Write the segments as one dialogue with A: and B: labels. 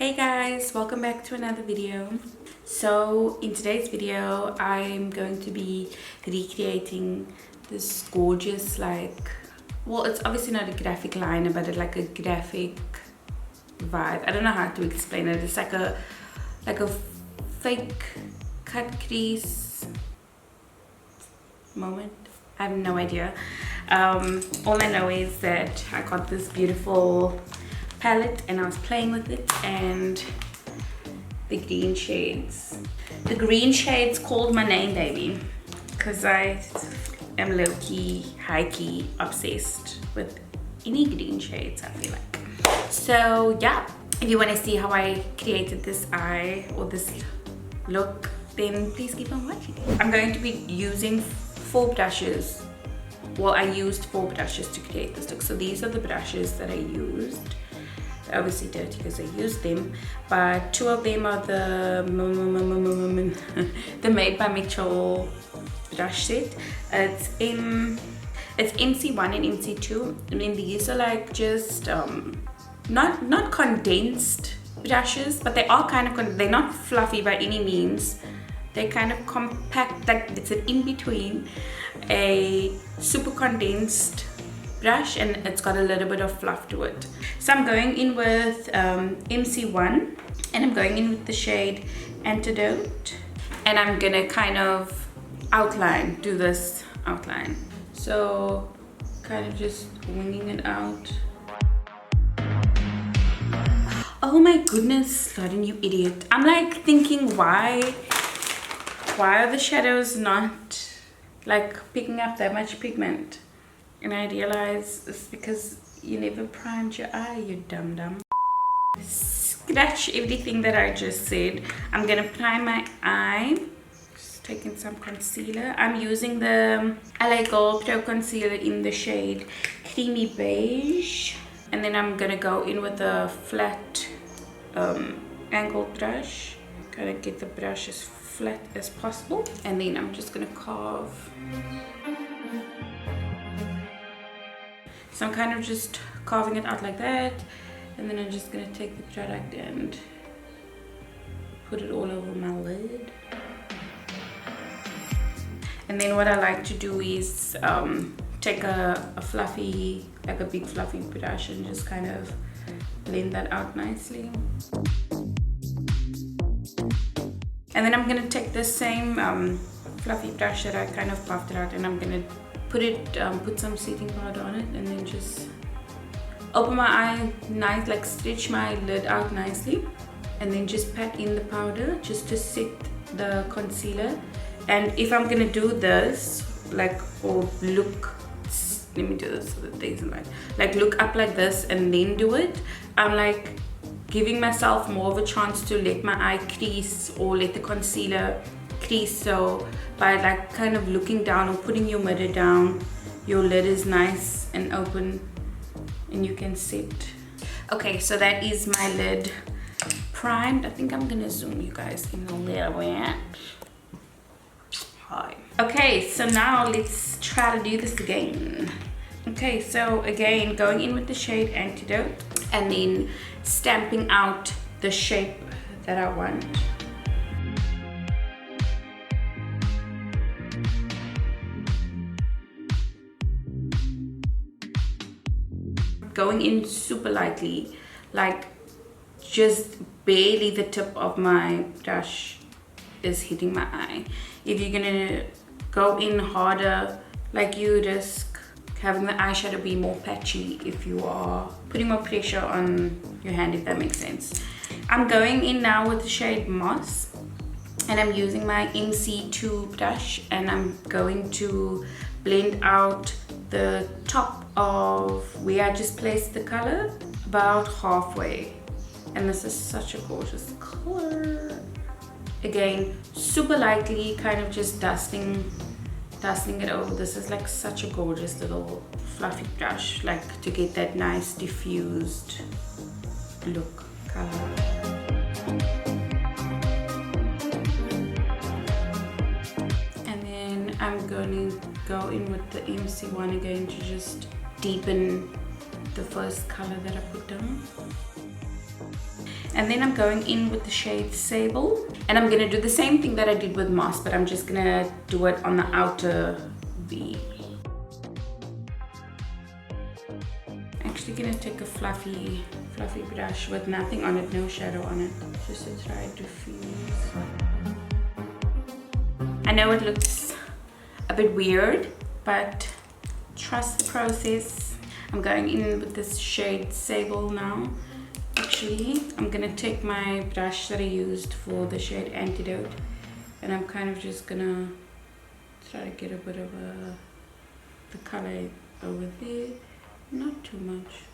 A: Hey guys, welcome back to another video. So in today's video I'm going to be recreating this gorgeous, well, it's obviously not a graphic liner, but it's like a graphic vibe. I don't know how to explain it. It's like a fake cut crease moment. I have no idea. All I know is that I got this beautiful palette and I was playing with it, and the green shades called my name, baby, because I am low-key, high-key obsessed with any green shades, I feel like. So yeah, if you want to see how I created this eye or this look, then please keep on watching. I'm going to be using 4 brushes. Well, I used 4 brushes to create this look. So these are the brushes that I used. They're obviously dirty because I used them, but 2 of them are the Made by Mitchell brush set. It's MC1 and MC2. I mean, these are like just not condensed brushes, but they are kind of they're not fluffy by any means. They're kind of compact, like it's an in between a super condensed brush and it's got a little bit of fluff to it. So I'm going in with MC1 and I'm going in with the shade Antidote, and I'm gonna kind of do this outline. So kind of just winging it out. Oh my goodness, Lauren, you idiot. I'm like thinking, why are the shadows not like picking up that much pigment? And I realize it's because you never primed your eye, you dum-dum. Scratch everything that I just said. I'm gonna prime my eye. Just taking some concealer. I'm using the LA Gold Pro Concealer in the shade Creamy Beige. And then I'm gonna go in with a flat angled brush. Gotta get the brush as flat as possible. And then I'm just gonna carve. So I'm kind of just carving it out like that, and then I'm just gonna take the product and put it all over my lid. And then what I like to do is take a fluffy, like a big fluffy brush, and just kind of blend that out nicely. And then I'm gonna take the same fluffy brush that I kind of puffed it out, and I'm gonna put some setting powder on it, and then just open my eye nice, like stretch my lid out nicely, and then just pat in the powder just to set the concealer. And if I'm gonna do this, let me do this so that there isn't like look up like this and then do it, I'm like giving myself more of a chance to let my eye crease or let the concealer crease. So by like kind of looking down or putting your mirror down, your lid is nice and open and you can set. Okay, so that is my lid primed. I think I'm gonna zoom you guys in a little bit. Hi. Okay, so now let's try to do this again. Okay, so again, going in with the shade Antidote and then stamping out the shape that I want. Going in super lightly, like just barely the tip of my brush is hitting my eye. If you're gonna go in harder, like you risk having the eyeshadow be more patchy if you are putting more pressure on your hand, if that makes sense. I'm going in now with the shade Moss, and I'm using my MC2 brush, and I'm going to blend out the top of where I just placed the color, about halfway. And this is such a gorgeous color. Again, super lightly, kind of just dusting it over. This is like such a gorgeous little fluffy brush, like to get that nice diffused look color. And then I'm going to go in with the MC1 again to just deepen the first color that I put down. And then I'm going in with the shade Sable, and I'm gonna do the same thing that I did with Moss, but I'm just gonna do it on the outer V. Actually gonna take a fluffy brush with nothing on it, no shadow on it, just to try to diffuse. I know it looks a bit weird, but trust the process. I'm going in with this shade Sable now. Actually, I'm gonna take my brush that I used for the shade Antidote, and I'm kind of just gonna try to get a bit of the color over there, not too much.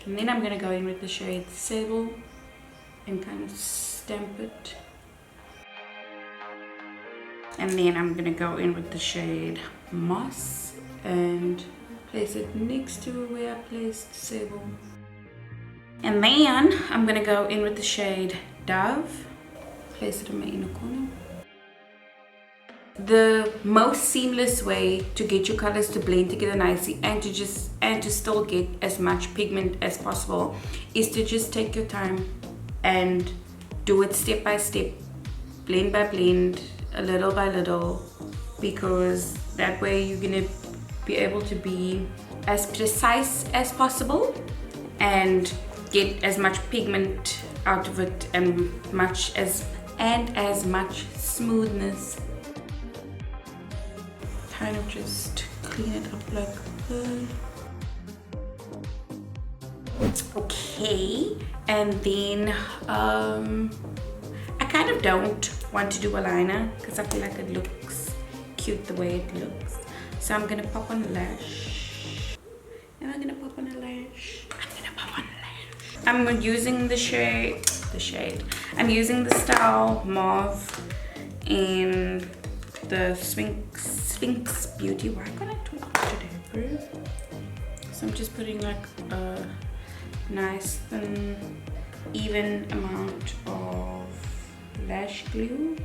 A: And then I'm gonna go in with the shade Sable and kind of stamp it. And then I'm gonna go in with the shade Moss and place it next to where I placed Sable. And then I'm gonna go in with the shade Dove, place it in my inner corner. The most seamless way to get your colors to blend together nicely and to still get as much pigment as possible is to just take your time and do it step by step, blend by blend, a little by little, because that way you're gonna be able to be as precise as possible and get as much pigment out of it and as much smoothness. Kind of just clean it up like that. Okay, and then I kind of don't want to do a liner because I feel like it looks cute the way it looks. So I'm gonna pop on a lash. Am I gonna pop on a lash? I'm gonna pop on a lash. I'm using the shade. I'm using the style Mauve in the Sphinx Beauty. Why can't I talk today, bro? So I'm just putting like a nice thin, even amount of lash glue,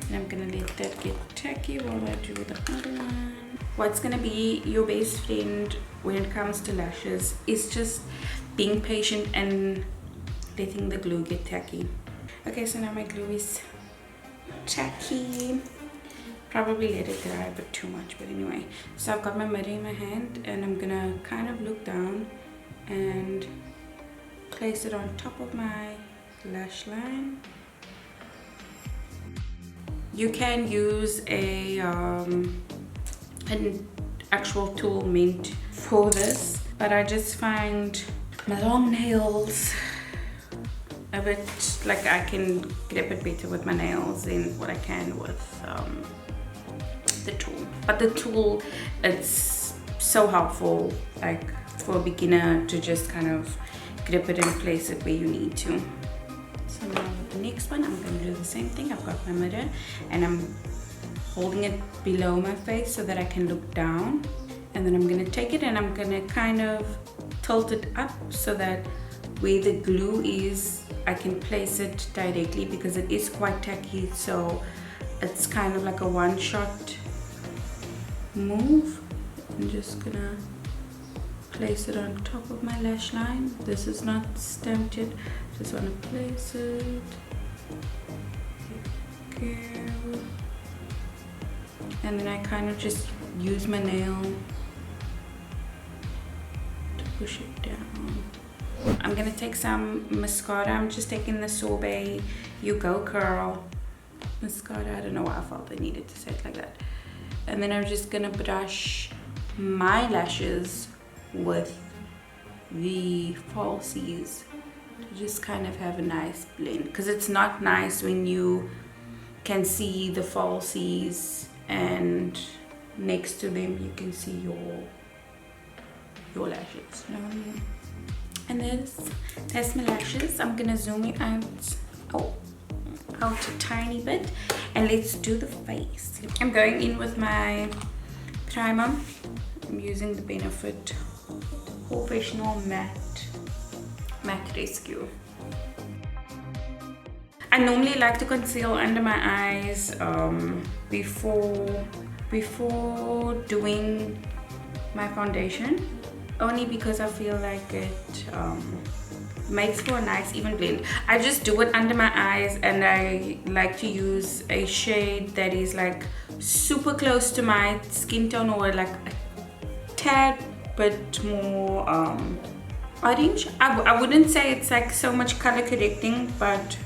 A: and I'm gonna let that get tacky while I do the other one. What's gonna be your best friend when it comes to lashes is just being patient and letting the glue get tacky. Okay, so now my glue is tacky. Probably let it dry a bit too much, but anyway. So I've got my mirror in my hand, and I'm gonna kind of look down and place it on top of my lash line. You can use an actual tool meant for this, but I just find my long nails a bit like I can grip it better with my nails than what I can with the tool. But the tool, it's so helpful, like for a beginner, to just kind of grip it and place it where you need to. So now with the next one, I'm going to do the same thing. I've got my mirror and I'm holding it below my face so that I can look down, and then I'm going to take it and I'm going to kind of tilt it up so that where the glue is, I can place it directly, because it is quite tacky, so it's kind of like a one-shot move. I'm just gonna place it on top of my lash line. This is not stamped yet, just want to place it. Okay. And then I kind of just use my nail to push it down. I'm gonna take some mascara. I'm just taking the Sorbet You Go Curl mascara. I don't know why I felt I needed to say it like that. And then I'm just gonna brush my lashes with the falsies to just kind of have a nice blend, because it's not nice when you can see the falsies and next to them you can see your lashes, you know what I mean? And that's my lashes. I'm gonna zoom it out a tiny bit, and let's do the face. I'm going in with my primer. I'm using the BPerfect Professional Matte Rescue. I normally like to conceal under my eyes before doing my foundation, only because I feel like it makes for a nice even blend. I just do it under my eyes, and I like to use a shade that is like super close to my skin tone, or like a tad bit more orange. I wouldn't say it's like so much color correcting, but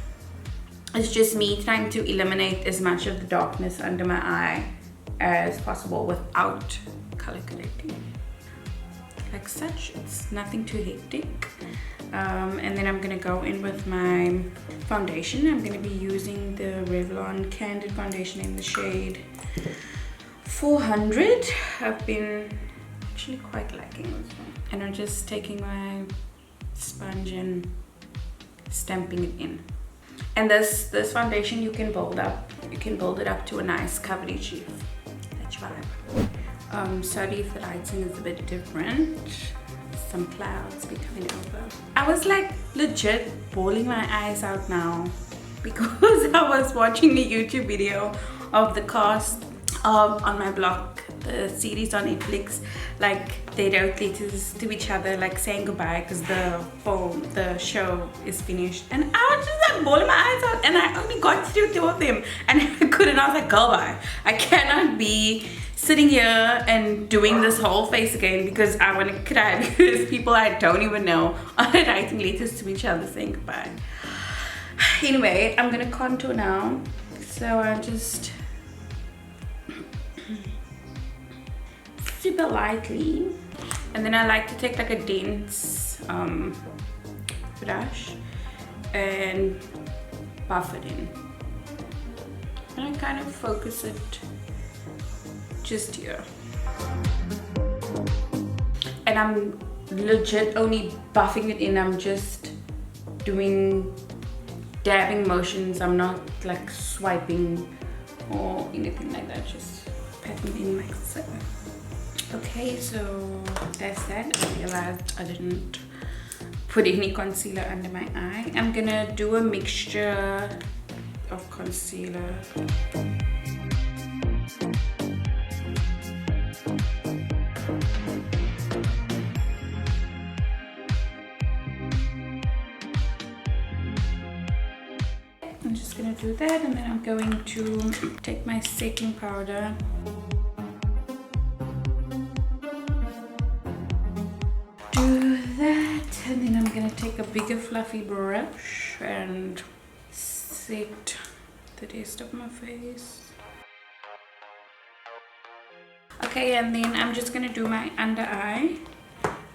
A: it's just me trying to eliminate as much of the darkness under my eye as possible without color correcting. Like such, it's nothing too hectic. And then I'm gonna go in with my foundation. I'm gonna be using the Revlon Candid Foundation in the shade 400. I've been actually quite liking this one. And I'm just taking my sponge and stamping it in. And this foundation you can build up. You can build it up to a nice coverage if that's vibe. Sorry if the lighting is a bit different. Some clouds be coming over. I was like legit bawling my eyes out now because I was watching a YouTube video of the cast of On My Block, the series on Netflix. Like they wrote letters to each other, like saying goodbye because the show is finished. And I was just like bawling my eyes out, and I only got through 2 of them, and I couldn't. I was like, girl, bye. I cannot be sitting here and doing this whole face again because I want to cry because people I don't even know are writing letters to each other saying goodbye. Anyway, I'm gonna contour now. So I just super lightly, and then I like to take like a dense brush and buff it in, and I kind of focus it just here. And I'm legit only buffing it in. I'm just doing dabbing motions. I'm not like swiping or anything like that, just patting in like so. Okay, so that's that. I realized I didn't put any concealer under my eye. I'm gonna do a mixture of concealer. I'm just gonna do that, and then I'm going to take my setting powder. Do that, and then I'm gonna take a bigger fluffy brush and set the rest of my face. Okay, and then I'm just gonna do my under eye.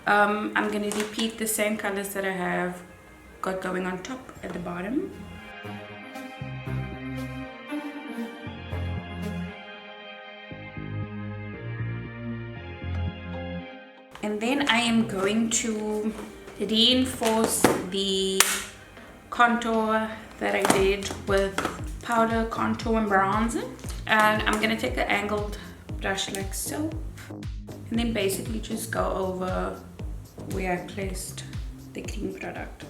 A: I'm gonna repeat the same colors that I have got going on top at the bottom. And then I am going to reinforce the contour that I did with powder, contour, and bronzer. And I'm gonna take an angled brush like so, and then basically just go over where I placed the cream product.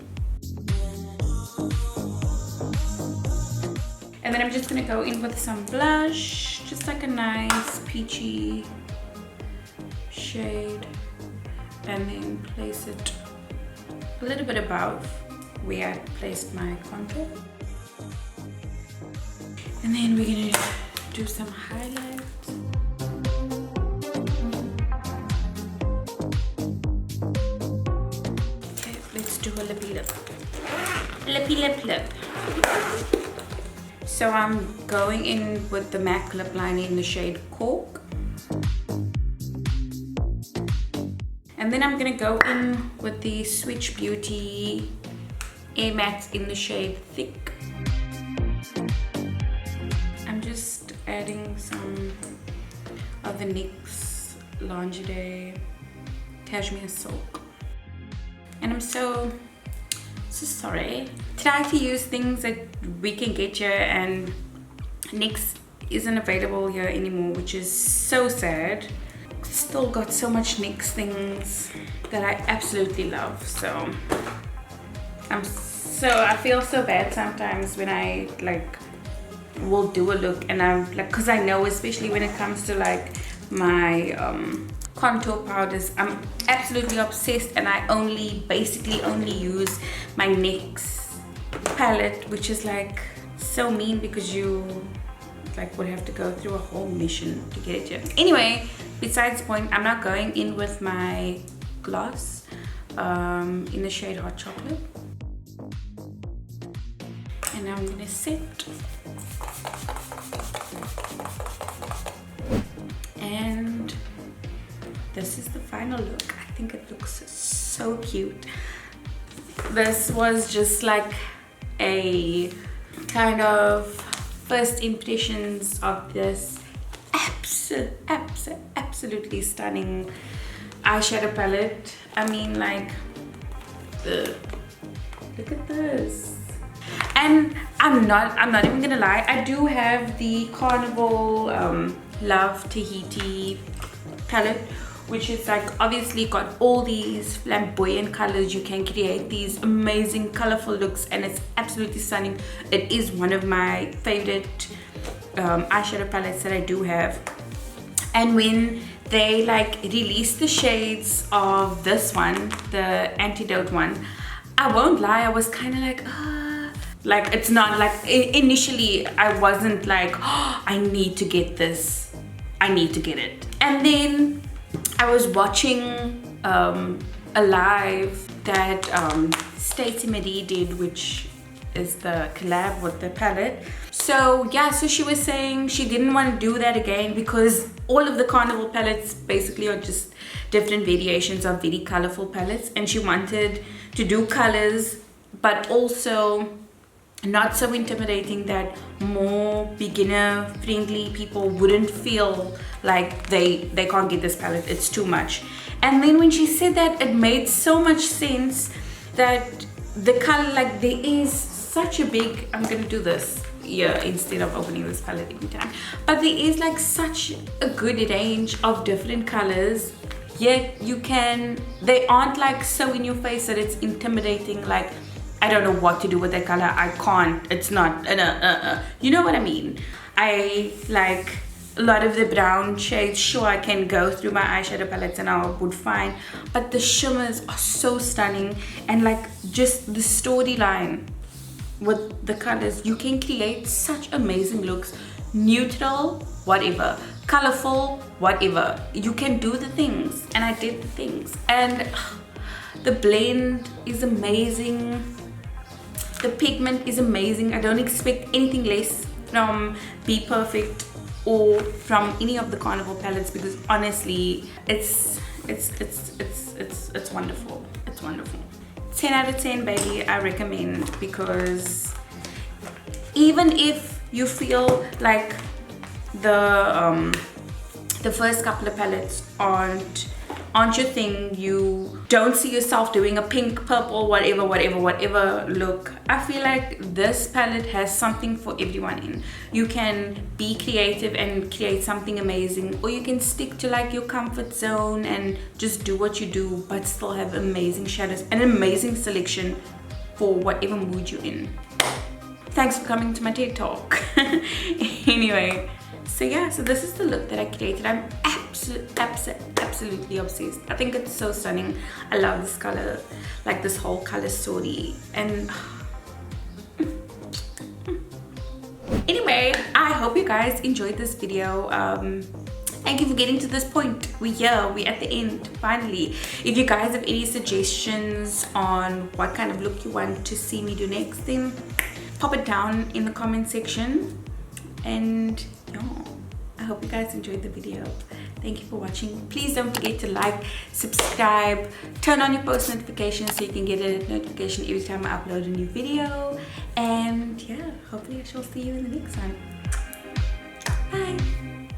A: And then I'm just gonna go in with some blush, just like a nice peachy shade, and then place it a little bit above where I placed my contour. And then we're gonna do some highlights. Okay, let's do a lippy lip. Lippy lip lip. So I'm going in with the MAC lip liner in the shade Cork. And then I'm gonna go in with the Switch Beauty Air Matte in the shade Thick. I'm just adding some of the NYX Lingerie Cashmere Silk. And I'm so sorry. Try to use things that we can get here, and NYX isn't available here anymore, which is so sad. Still got so much NYX things that I absolutely love, so I feel so bad sometimes when I like will do a look and I'm like, because I know especially when it comes to like my contour powders. I'm absolutely obsessed, and I basically only use my NYX palette, which is like so mean because you like would have to go through a whole mission to get it here. Anyway, besides the point, I'm not going in with my gloss in the shade Hot Chocolate. And now I'm gonna set. And this is the final look. I think it looks so cute. This was just like a kind of first impressions of this absolutely stunning eyeshadow palette. I mean, like, look at this. And I'm not even gonna lie, I do have the Carnival Love Tahiti palette, which is like obviously got all these flamboyant colors. You can create these amazing colorful looks, and it's absolutely stunning. It is one of my favorite eyeshadow palettes that I do have. And when they like released the shades of this one, the Antidote one, I won't lie, I was kind of like it's not like, initially I wasn't like, oh, I need to get this, I need to get it. And then I was watching a live that Staciemarie did, which is the collab with the palette. So yeah, so she was saying she didn't want to do that again because all of the Carnival palettes basically are just different variations of very colorful palettes, and she wanted to do colors but also not so intimidating that more beginner friendly people wouldn't feel like they can't get this palette, it's too much. And then when she said that, it made so much sense that the color, like there is such a big, I'm gonna do this here instead of opening this palette every time, but there is like such a good range of different colors, yet they aren't like so in your face that it's intimidating, like I don't know what to do with that color, I can't, it's not, you know what I mean. I like a lot of the brown shades, sure I can go through my eyeshadow palettes and I would find, but the shimmers are so stunning, and like just the storyline with the colors, you can create such amazing looks. Neutral, whatever, colorful, whatever, you can do the things, and I did the things. And the blend is amazing, the pigment is amazing. I don't expect anything less from BPerfect or from any of the Carnival palettes, because honestly it's wonderful. It's wonderful. 10 out of 10, baby. I recommend, because even if you feel like the first couple of palettes aren't your thing, you don't see yourself doing a pink, purple, whatever look, I feel like this palette has something for everyone in. You can be creative and create something amazing, or you can stick to like your comfort zone and just do what you do, but still have amazing shadows and an amazing selection for whatever mood you're in. Thanks for coming to my TED Talk. Anyway, so yeah, so this is the look that I created. I'm absolutely obsessed. I think it's so stunning. I love this color, like this whole color story. And anyway, I hope you guys enjoyed this video. Thank you for getting to this point. We're here, we're at the end, finally. If you guys have any suggestions on what kind of look you want to see me do next, then pop it down in the comment section. And yeah, I hope you guys enjoyed the video. Thank you for watching. Please don't forget to like, subscribe, turn on your post notifications so you can get a notification every time I upload a new video. And yeah, hopefully I shall see you in the next one. Bye.